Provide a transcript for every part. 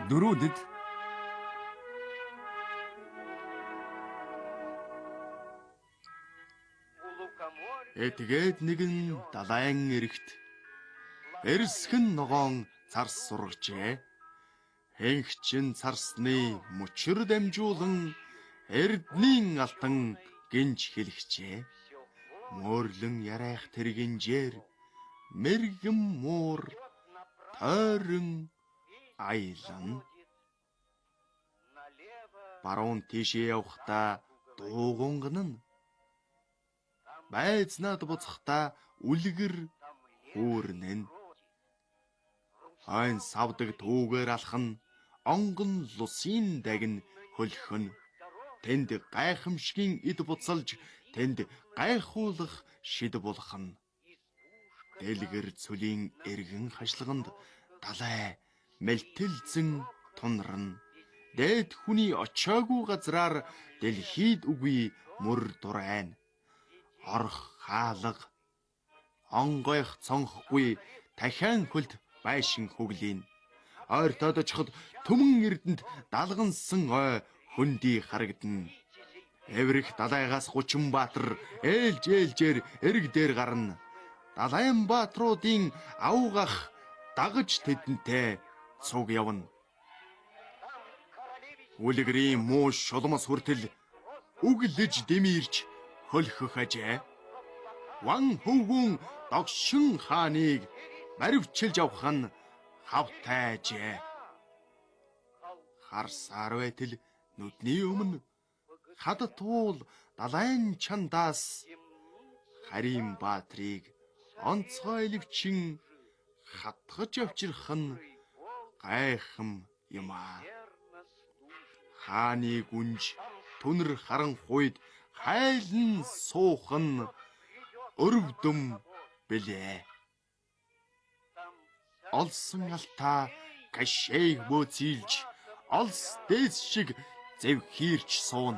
Дөрүүдэд тэгээд нэгэн далайн эрэгт эрсхэн ногоон царс сургажээ. Хэнхчин царсны мөчөр дамжуулан эрднийн алтан гинж хэлгчээ. Мөрлөн ярайх тэр гинжээр мэргэм муур тойрон айлан. Баруун тийшээ явахдаа дуугунган нь байзнаад буцахдаа үлгэр хүүрнэн. Хайн савдаг түүгээр алхан онгон лусын дагн хөлхөн. Тэнд гайхамшигын эд буцалж тэнд гайхуулах шид булхан. Дэлгэр цөлийн эргэн хашлаганд далай мэлтэлзэн тунран. Дээд хүний очоогүй газраар дэлхийд үгүй мөр дурайн. Орох хаалга онгойх цонхгүй дахиан хөлд байшин хөглийн. Ойртоод очиход төмөн эрдэнд далгансан ой хөндөй харагдана. Эврэх далайгаас 30 баатар ээлжээр эрг дээр гарна. Далайн баатруудын авгах дагаж тэдэнтэй цуг явна. Үлгэрийн муу шулмас хүртэл үглэж дэмирч хөлхөх ажээ. Ван хөвгүн догшин хааныг баривчилж авах нь хавтай ажээ. Харсаар байтал нүдний өмнө хадтуул далайн чандаас Харим баатрыг онцгой ливчин хатгаж авчрах нь гайхам юм аа. Хааны гүнж түнэр харан хойд хайлан суух нь өрөвдөм бэлээ. Олсон алтаа гашээг бөөцилж олс дээс шиг зэвхийрч суун.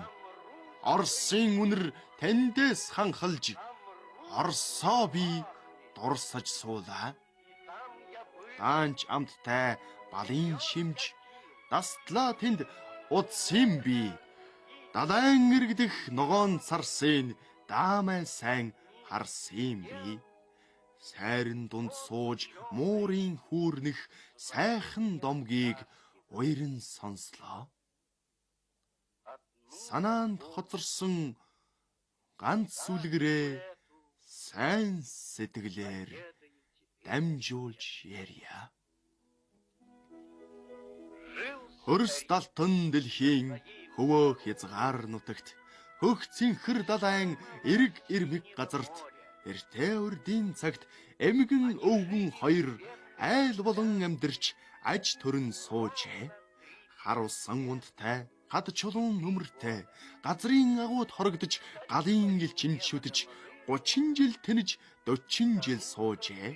Орсын үнэр тэндээс ханхалж орсоо би дурсаж суулаа. Таанч амттай балын шимж дастлаа тэнд удсан би. Далайн эргдэх ногоон царсын даамай сайн харсан би. Сайрын дунд сууж муурын хүүрнэх сайхан домгийг уйран сонслоо. Санаанд хоцорсон ганц үлгэрээ сайн сэтгэлээр дамжуулж ярья. Хөрс далтан дэлхийн хөвөө хязгаар нутагт хөх цэнхэр далайн эрг ирмэг газарт эртээ урдийн цагт эмгэн өвгөн хоёр айл болон амьдарч аж төрн суужээ. Хар усан унттай хад чулуун нүмертэй газрын агууд хорогдож галын элчин шүтэж 30 жил тэнэж 40 жил суужээ.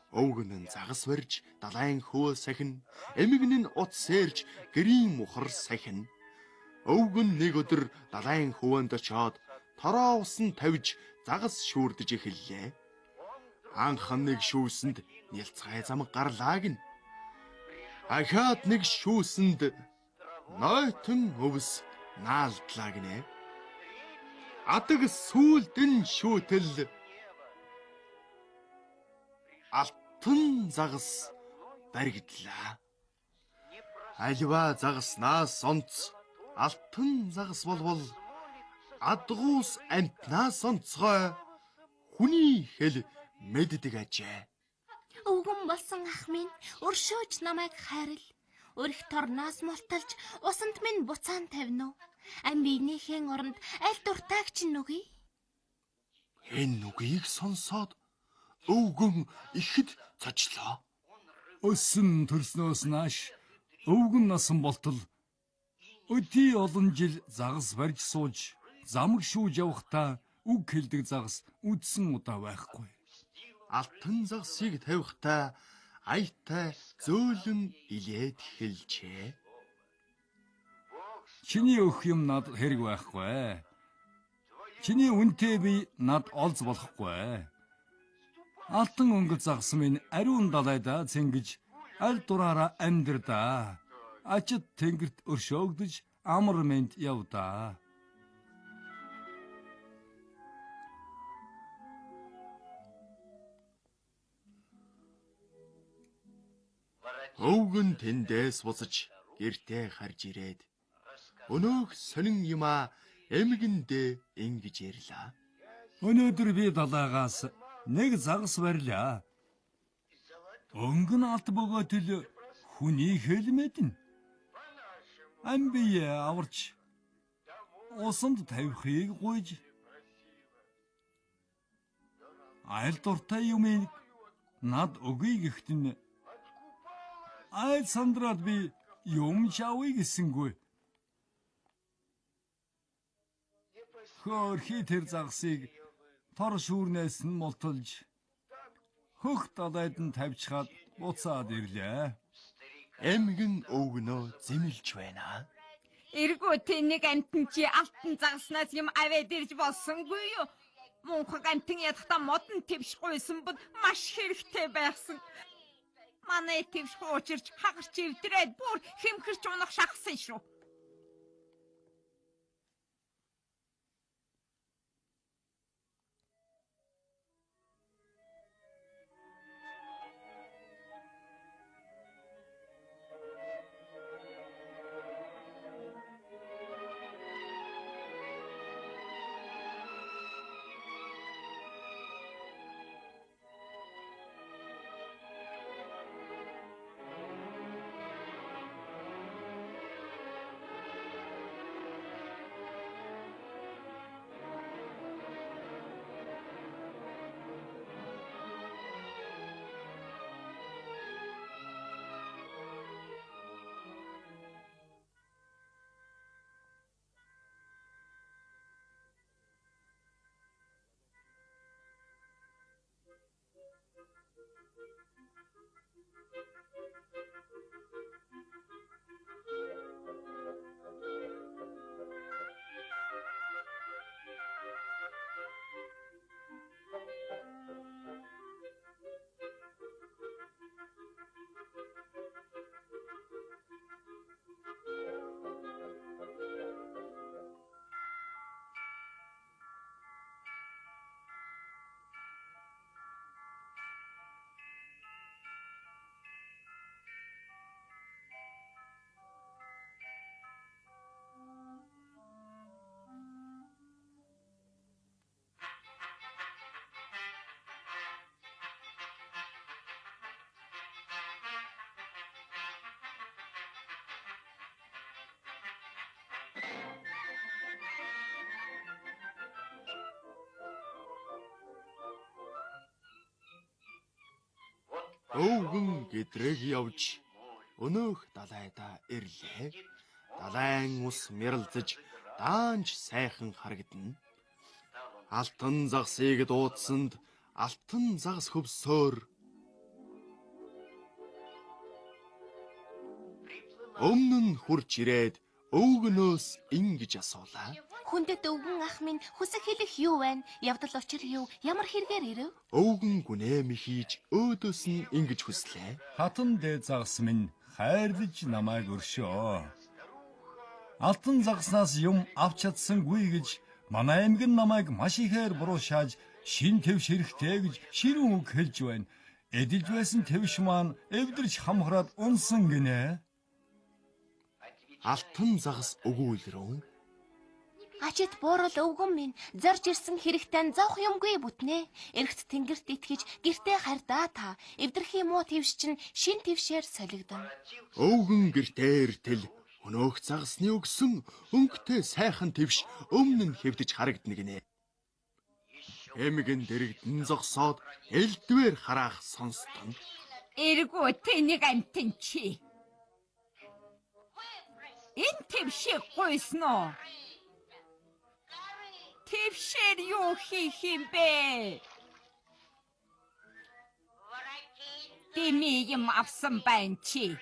Өвгөн нь загас барьж далайн хөө сахин, эмгэн нь ут сэрж гэрийн мухар сахин. Өвгөн нэг өдөр далайн хөвөнд очоод тороо усан тавьж загас шүүрдэж эхэллээ. Анхан нэг шүүсэнд нялцгай замг гарлаа гин. Ахаад нэг шүүсэнд нойтон өвс наалдлаа гинэ. Адаг сүүлдэн шүүтэл алтан загас баригдлаа. Альва загаснаас онц алтан загас болвол адгуус амтнаас онцгой хүний хэл мэддэг ажээ. Өвгөн болсон ах минь өршөөж намайг хайрал. Өрх торноос мулталж усанд минь буцаан тавина уу? Ам биенийхэн оронд аль дуртайг чинь нүгий? Энэ нүгийг сонсоод өвгөн ихэд цачлаа. өссөн төрснөөс нааш өвгөн насан болтол өдий олон жил загас барьж сууж замг шүүж явахдаа үг хэлдэг загас үдсэн удаа байхгүй. Алтан загсыг тавихтаа аятай зөөлөн илээд хэлжээ. Чиний өөх юм над хэрэг байхгүй. Чиний үнтэй би над олз болохгүй. Алтан өнгөл загас минь ариун далайда цэнгэж аль дураараа амьдрдаа. Ачид тэнгэрт өршөөгдөж амар мэнд явдаа. Өвгөн тэндээс буцаж гэртээ харж ирээд өнөөх сонин юмаа эмгэндээ ингэж ярьлаа. Өнөөдөр би далаагаас нэг загас барьлаа. Өнгөн алт бөгөөтөл хүний хэлмэдэн. Амбие аварч усанд тавихыг гуйж айл дуртай юмыг над өгье гэхтэн айл сандраад би юм чавыг гэсэнгүй. Хөрхи тэр загсыг тор шүүрнээс нь мулталж хөх далайд нь тавьчихад буцаад ирлээ. Эмгэн өвгнөө зэмлж байна. Эргүү тэнийг амтэн чи алтан загаснаас юм аваад ирж болсонгүй юу? Мунхаг амтэн ядахта модон твш гуйсан бод маш хэрэгтэй байсан. Манай твш хуучирч хагарч ивдрээд бүр хэмхэрч унах шахсан шүү. Өвгөн гэдрэг явж өнөөх далайдаа ирлээ. Далайн ус мэрэлзэж даанч сайхан харагдана. Алтан загсыг дуудсанд алтан загас хөвсөөр өмнө нь хурж ирээд өвгнөөс ингэж асуулаа. Хүндэт өвгөн ах минь хүсэх хэлэх юу байна? Явдал учир юу? Ямар хэрэгээр ирэв? Өвгөн гүнэм хийж өөдөөс нь ингэж хүслээ. Хатан дээд загас минь хайрлаж намайг өршөө. Алтан загаснаас юм авч чадсангүй гэж манай эмгэн намайг маш ихээр буруушааж шин твш хэрэгтэй гэж ширүүн үг хэлж байна. Эдэлж байсан твш маань эвдэрч хамхраад унсан гинэ. Алтан загас өгүүлрөө. Ачид буурал өвгөн минь зарж ирсэн хэрэгтэн зовх юмгүй бүтнэ. Эрэгт тэнгэрт итгэж гэртээ хардаа та. Эвдэрхийн муу твш чинь шин твшээр солигдсон. Өвгөн гэртээ иртэл өнөөх загасны өгсөн өнгөтэй сайхан твш өмнө нь хэвдэж харагдана гинэ. Эмгэн дэрэгдэн зогсоод элдвэр хараах сонстон. Эргүү тэнийг амтэн чи. Энэ твшийг гуйсан уу? Твшээр юу хийх юм бэ? Дими юм авсан байна чи.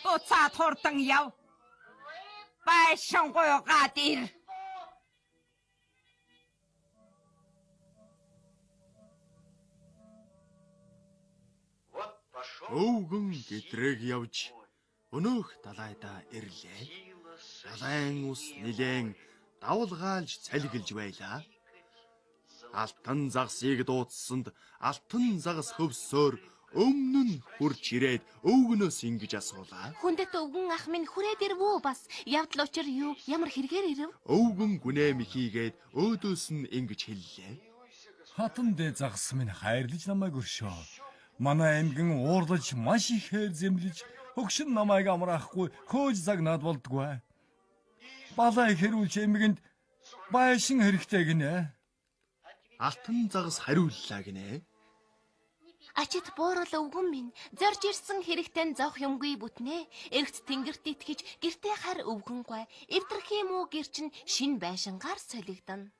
Буцаад хурдан яв. Байшин гуйгаад ир. Өвгөн гэдрэг явж Өнөөх далайда ирлээ. Далайн ус нилээн давалгаалж цалгилж байлаа. Алтан загсыг дуудсанд алтан загас хөвсөөр өмнө нь хурж ирээд өвгнөөс ингэж асуулаа. Хүндэт өвгөн ах минь хүрээд ирвүү бас явдал учир юу ямар хэрэгээр ирэв? Өвгөн гүнэм хийгээд өөдөөс нь ингэж хэллээ. Хатан дэ загас минь хайрлаж намайг өршөө. Манай аймгийн уурлаж маш ихээр зэмлэж хөгшин намайг амраахгүй хөөж загнаад болдгоо. Балай хэрүүлж эмгэнд байшин хэрэгтэй гинэ. Алтан загас хариуллаа гинэ. Ачид буурал өвгөн минь зорж ирсэн хэрэгтэн зовх юмгүй бүтнэ. Эргц тэнгэрт итгэж гэртээ хар өвгөнгөө. Эвдрэх юм уу гэр чин шин байшингаар солигдно.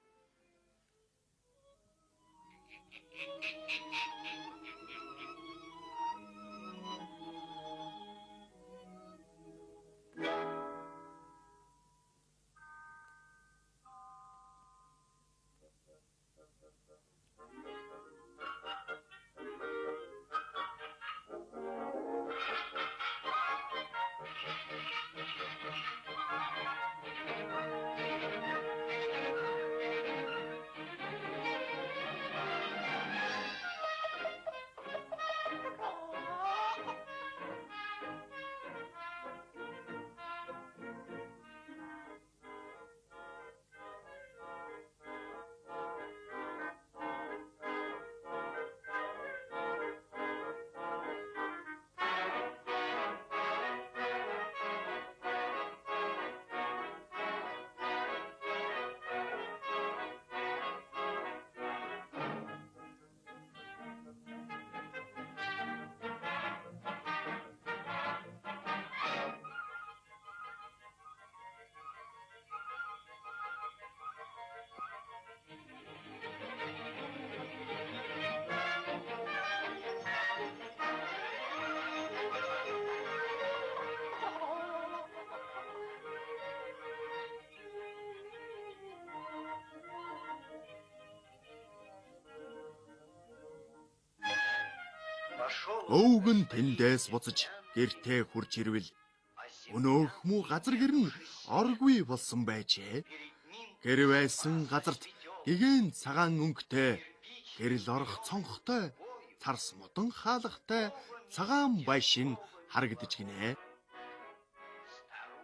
Өвгөн тэндээс буцаж гэртээ хурж ирвэл өнөөх мүү газар гэрн оргүй болсон байжээ. Гэр байсан газарт гэгэн цагаан өнгөтэй, гэрэл орох цонхтой, царс модон хаалгатай цагаан байшин харагдаж гинэ.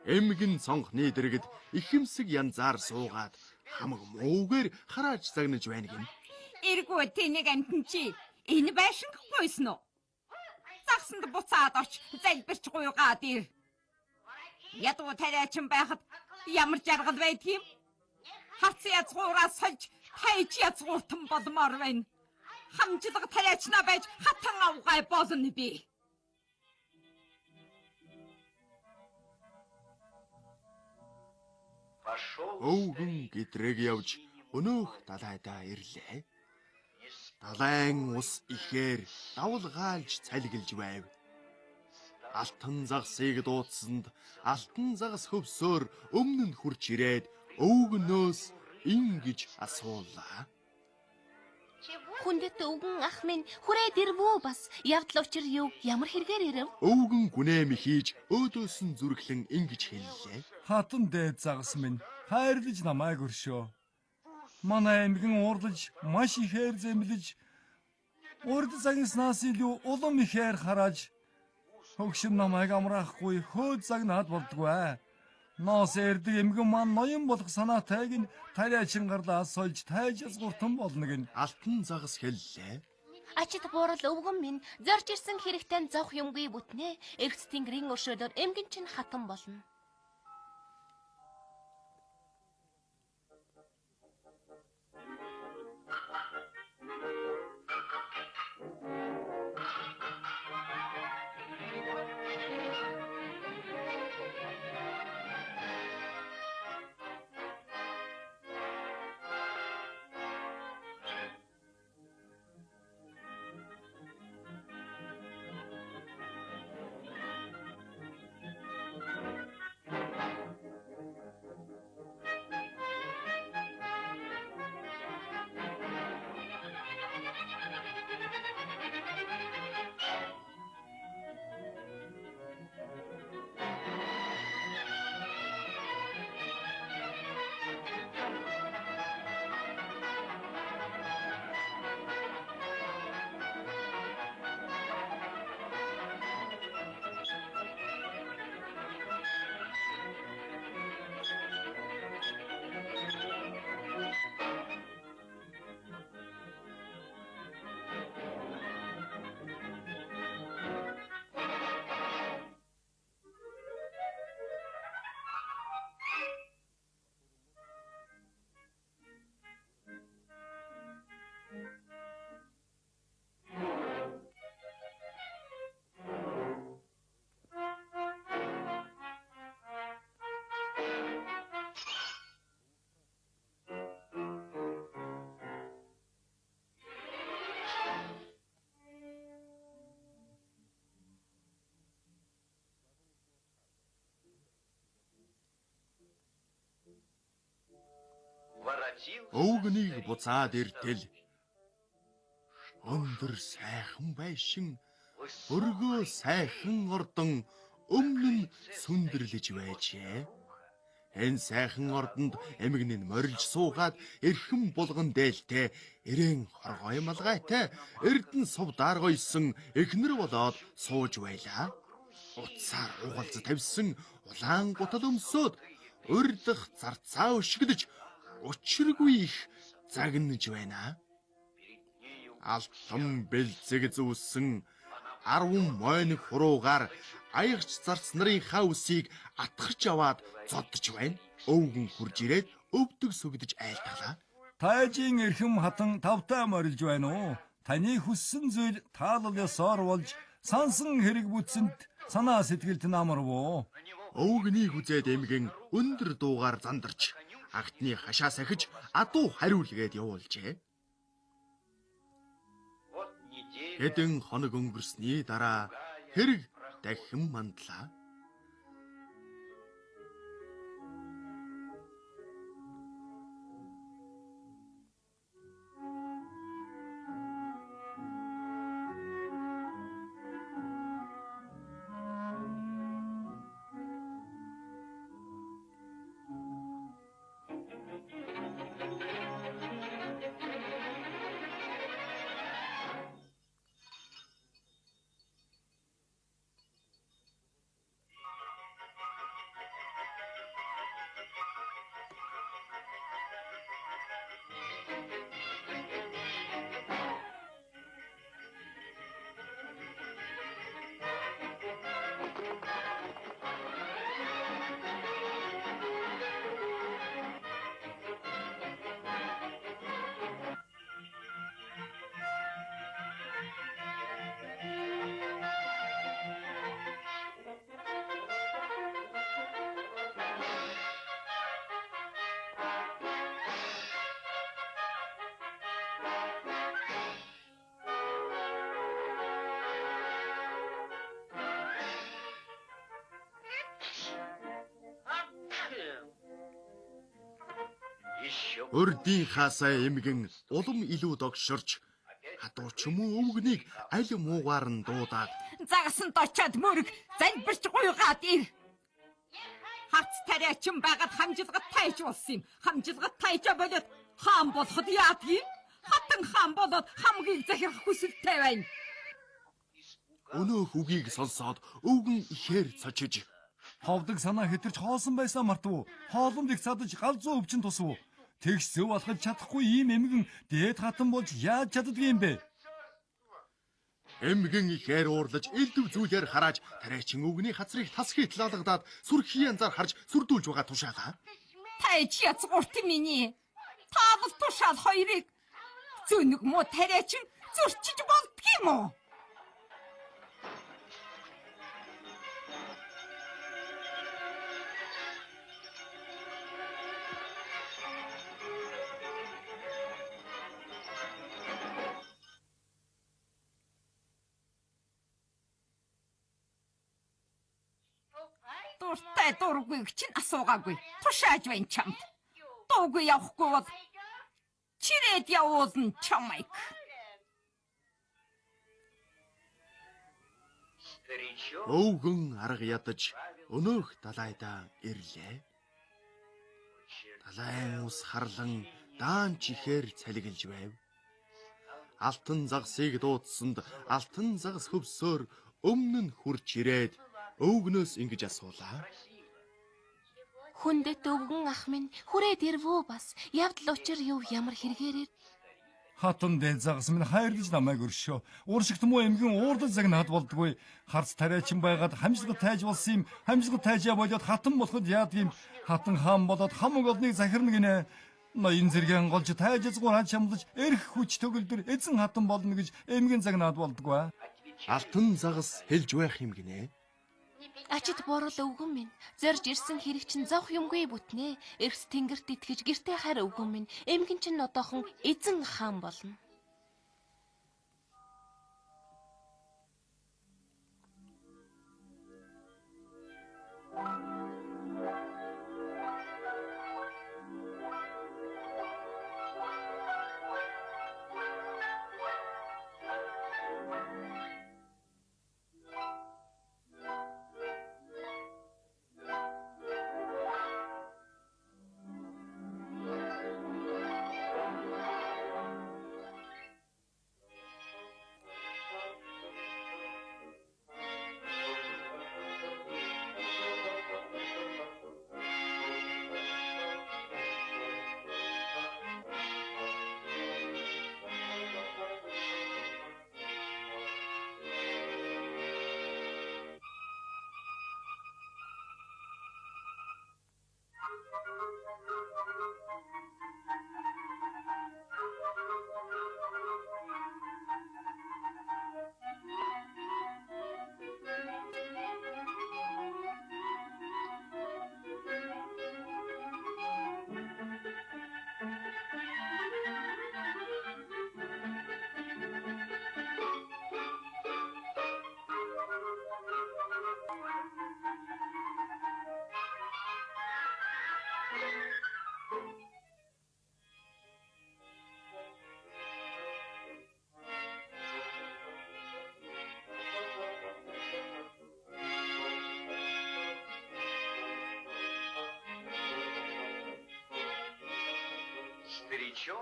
Эмгэн цонхны дэргэд ихэмсэг янзаар суугаад хамаг муугаар харааж загнаж байна гин. Эргүү тэнийг амтэн чи энэ байшин гойсон уу? Загсанд буцаад орч залбирч гуйгаад ир. Ядуу тариачин байхад ямар жаргал байдгийм? Хац язгуураас сольж тайж язгууртан болмоор байна. Хамжлага тариачнаа байж хатан авгай болно би. Өвгөн гэдрэг явж өнөөх далайдаа ирлээ. Далайн ус ихээр давалгаалж цалгилж байв. Алтан загсыг дуудсанд алтан загас хөвсөөр өмнө нь хурж ирээд өвгнөөс ингэж асуулаа. Хүндэт өвгөн ах минь хүрээд ирвүү бас явдал учир юу ямар хэрэгээр ирэв? Өвгөн гүнэм хийж өөдөөс нь зүрхлэн ингэж хэллээ. Хатан дэ загас минь хайрлаж намайг өршөө. Манай аймгийн уурлаж маш ихээр зэмлэж урд загнаснаас илүү улам ихээр харааж хөгшин намайг амраахгүй хөөд загнаад болдгоо. Ноос эрдэг эмгэн маань ноён болох санаатайг нь тариачин гарлаас сольж тайж язгууртан болно гин. Алтан загас хэллээ. Ачид буурал өвгөн минь зорж ирсэн хэрэгтэн зовх юмгүй бүтнэ. Эргц тэнгэрийн өршөөлөөр эмгэн чин хатан болно. өвгнийг буцаад иртэл өндөр сайхан байшин өргөө сайхан ордон өмнө нь сүндэрлэж байжээ. Энэ сайхан ордонд эмгэн нь морилж суугаад эрхэм булган дээлтэй эрээн хоргой малгайтай эрдэн сов дааргойсон эхнэр болоод сууж байлаа. Утсаар угалз тавьсан улаан гутал өмсөөд урдах зарцаа өшгөлж учиргүй их загнаж байна. Алтан бэлзэг зүүсэн 10 мойн хуруугаар аягч зарц нарынхаа үсийг атгахж аваад зоддож байна. Өвгөн хурж ирээд өвдөг сүгдэж айлтгалаа. Тайжийн эрхэм хатан тавтай морилж байна уу? Таны хүссэн зүйл таалал ёсоор болж сансан хэрэг бүтсэнд санаа сэтгэлд намарвуу. Өвгнийг үзээд эмгэн өндөр дуугаар зандарч агтны хашаа сахиж адуу хариулгээд явуулжээ. Хэдэн хоног өнгөрсний дараа хэрэг дахин мандлаа. Өрдийн хаасаа эмгэн улам илүү догшорч хадуу ч юм уу өвгнийг аль муугаар нь дуудаад Загсанд очиод мөрөг залбирч гуйгаад ир. Хац тариачин байгаад хамжилгад тайж болсон юм. Хамжилгад тайжаа болоод хаан болоход яадгийг? Хатан хаан болоод хамгийн захирах хүсэлтэй байна. өнөөх үгийг сонсоод өвгөн ихээр цочиж Ховдөг санаа хэтэрч хоосон байсаа мартав. Хооломд их цадаж галзуу өвчин тусв. Тэгс зөв алхаж чадахгүй ийм эмгэн дээд хатан болж яаж чаддгийм бэ? эмгэн ихээр уурлаж элдв зүйлээр харааж тариачин өвгний хацрыг тасхий талаалгадаад сүрхий янзаар харж сүрдүүлж байгаа тушаалаа. Тайж язгуурт миний. Таавал тушаал хоёрыг зүүнэг муу тариачин зөрчиж болдгийм үү? Дуртай дургүйг чинь асуугаагүй. Тушааж байна чамд. Дуугүй явахгүй бол чирээд явуулна чамайг. Өвгөн арга ядаж өнөөх далайдаа ирлээ. Далайн ус харлан даанч ихээр цалиглж байв. Алтан загсыг дуудсанд алтан загас хөвсөөр өмнө нь хурж ирээд өвгнөөс ингэж асуулаа. Хүндэт өвгөн ах минь хүрээд ирвөө бас явдал учир юу ямар хэрэгээрээ Хатан дээд загас минь хайрлаж намайг өршөө. Ууршигт муу эмгэн уурдал загнаад болдгүй. Харц тариачин байгаад хамжлага тайж болсон юм. Хамжлага тайжаа болоод хатан болоход яадгийм. Хатан хаан болоод хамаг олныг захирна гинэ. Ноён зэргийн голж тайжзгуур хачамлаж эрх хүч төгөлдөр эзэн хатан болно гэж эмгэн загнаад болдгүй. Алтан загас хэлж байх юм гинэ. Ачид буурал өвгөн минь зорж ирсэн хэрэг чинь зовх юмгүй бүтнэ. Эрс тэнгэрт итгэж гэртээ хайр өвгөн минь эмгэн чинь одоохон эзэн хаан болно.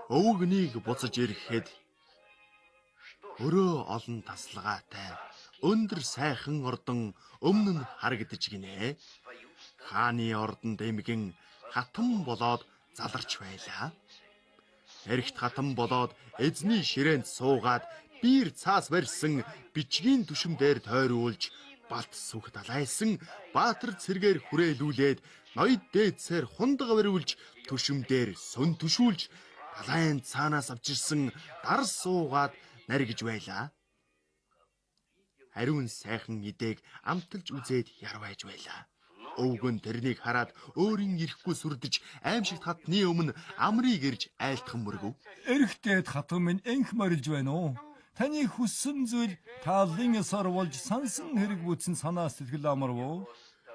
өвгнийг буцаж ирэхэд өрөө олон тасалгаатай өндөр сайхан ордон өмнө нь харагдаж гинэ. Хааны ордонд эмгэн хатан болоод заларч байлаа. Эрэгт хатан болоод эзний ширээнд суугаад биер цаас барьсан бичгийн түшим дээр тойруулж балт сүх далайсан баатар цэргээр хүрээлүүлээд ноёд дээдсээр хундаг бариулж түшим дээр сүн түшүүлж далайн цаанаас авчирсан дарс суугаад наригж байлаа. Ариун сайхан идээг амталж үзээд ярвайж байлаа. Өвгөн тэрнийг хараад өөрийн ирэхгүй сүрдэж аимшигт хатны өмнө амрыг ирж айлтхан мөргөв. Эрэгтэй хатан минь энх марилж байна уу? Таны хүссэн зүйл тааллын ёсоор болж сансан хэрэг бүтсэн санаа сэтгэл амарв.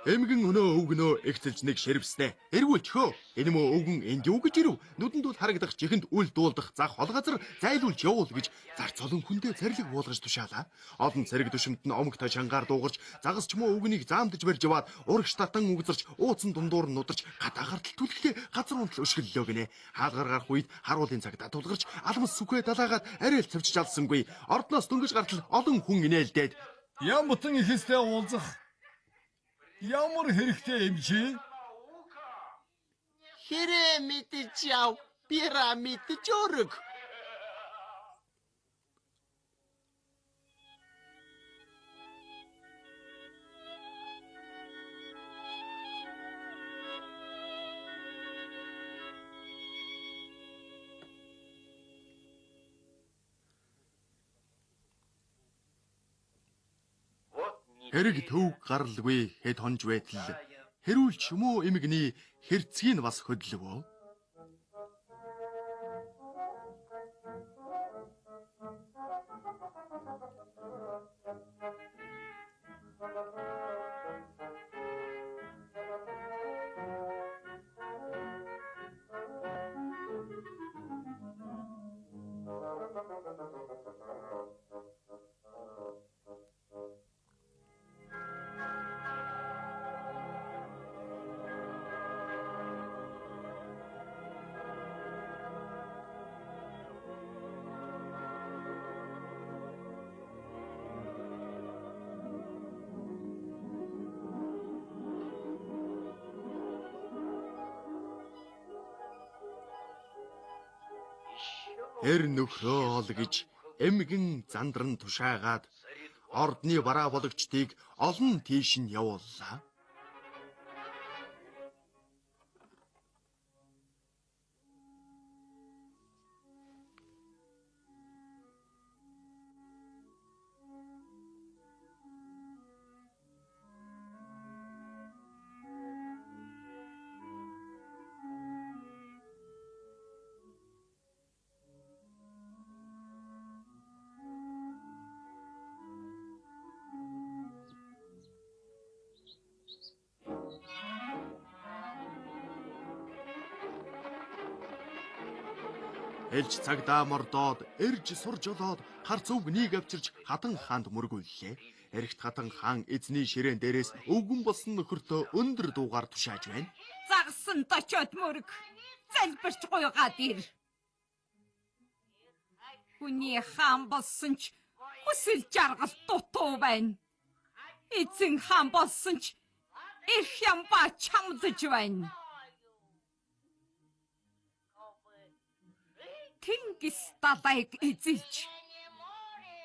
Эмгэн өнөө өвгнөө ихтэлж нэг ширвснэ. Эргүүлчихөө. Энэ мөө өвгөн энд юу гэж ирв? Нүдэнд бол харагдах чихэнд үл дуулдах зах хол газар зайлуулж явуул гэж зарц олон хүндээ зарлиг буулгаж тушаалаа. Олон цэрэг түшимт нь омогтой шангаар дуугарч загас ч мөө өвгнийг заамдж барьж яваад урагш татан үгзэрч ууцсан дундуур нь нударч хатаагартал түлхлээ газар унтал өшгөллөө гинэ. Хаалгаар гарах үед харуулын цагта тулгарч алмас сүхээ далаагаад арай л цавчж алсангүй. Ордноос дөнгөж гартал олон хүн инээлдээд Ямбутан ихэстэй уулзах ямар хэрэгтэй юм чи? Хэрэг мэдэж яв, бира мэдэж өрг. Хэрэг төв гаралгүй хэд хонж байтал хэрүүлч юм уу эмгний хэрцгийг бас хөдлөвөө. Эр нөхрөө ол гэж эмгэн зандран тушаагаад ордны бараа бологчдыг олон тийш нь явууллаа. Элж цагдаа мордоод, эрж сурж олоод, хар зүвгнийг авчирч хатан хаанд мөргүүллээ. Эрэгт хатан хаан эзний ширээн дээрээс өвгөн болсон нөхөртөө өндөр дуугаар тушааж байна. Загсан дочоод мөрг. Залбирч гуйгаад ир. Хүний хаан болсон ч хүсэл жаргал дутуу байна. Эзэн хаан болсон ч эрх ямба чамдж байна. Тэнгис далайг эзэлж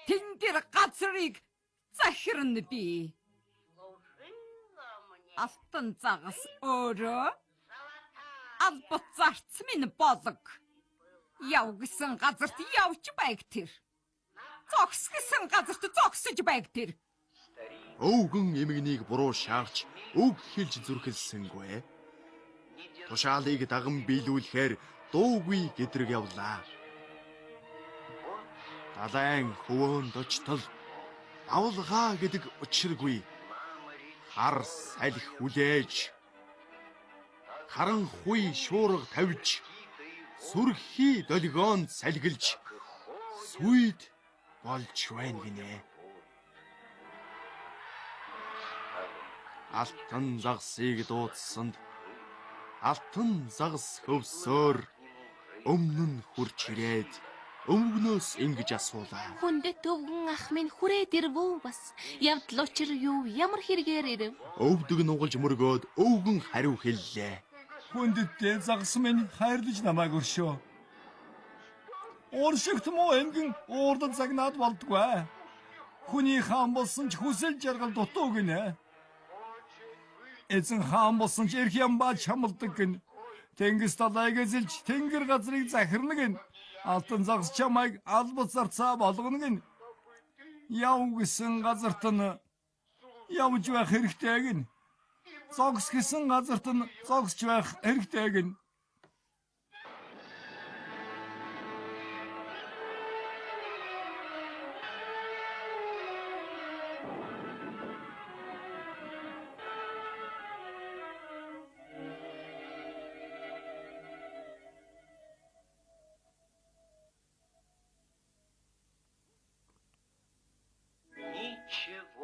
тэнгэр газрыг захирна би. Алтан загас өөрөө албат зарц минь болог. Яв гэсэн газарт явж байг тэр. Зогс гэсэн газарт зогсож байг тэр. Өвгөн эмгнийг буруу шаарч үг хэлж зүрхэлсэнгүй. Тушаалыг даган биелүүлэхээр дуугүй гэдрэг явлаа. Далайн хөвөөнд очтол авалгаа гэдэг учиргүй. Хар салхи хүлээж харан хуй шуурга тавьж сүрхий долгионд салгилж сүйд болж байна гинэ. Алтан загсыг дуудсанд алтан загас хөвсөөр өмнө нь хурж ирээд өвгнөөс ингэж асуулаа. Хүндэт өвгөн ах минь хүрээд ирвүү бас. Явдал учир юу? Ямар хэрэгээр ирэв? Өвдөг нугалж мөргөөд өвгөн хариу хэллээ. Хүндэт загас минь хайрлаж намайг өршөө. Ууршигт муу эмгэн уурдан загнаад болдгоо. Хүний хаан болсон ч хүсэл жаргал дутуу гинэ. Эзэн хаан болсон ч эрх ямбаа чамалдаг гин. Тэнгис далайг эзэлж тэнгэр газрыг захирна гин. Алтан загас чамайг албац зарцаа болгоно гин. Яв гэсэн газарт нь явж байх хэрэгтэй гин. Зогс гэсэн газарт нь зогсож байх хэрэгтэй гин.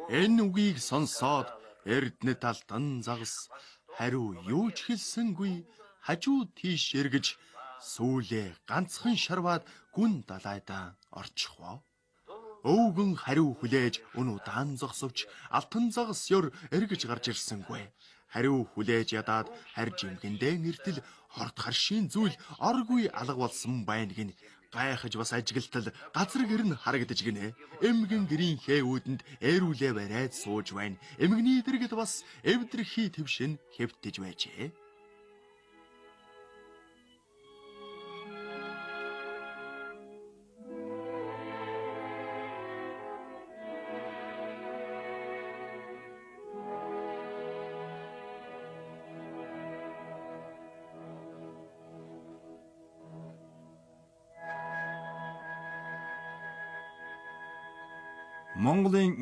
Энэ үгийг сонсоод Эрдэнэт алтан загас хариу юу ч хэлсэнгүй хажуу тийш эргэж сүүлээ ганцхан шарваад гүн далайдаа орчихвоо. Өвгөн хариу хүлээж өн удаан зогсовч алтан загас ёр эргэж гарч ирсэнгүй. Хариу хүлээж ядаад харж имгэндээ нэртэл хорт харшийн зүйл оргүй алга болсон байна гин. Гайхаж бас ажиглалтал газар гэр нь харагдаж гинэ. Эмгэн гэрийн хээвүүдэнд ээрүүлээ барайд сууж байна. Эмгний дэргэд бас эвдрхий твшин хэвтэж байжээ. Монголын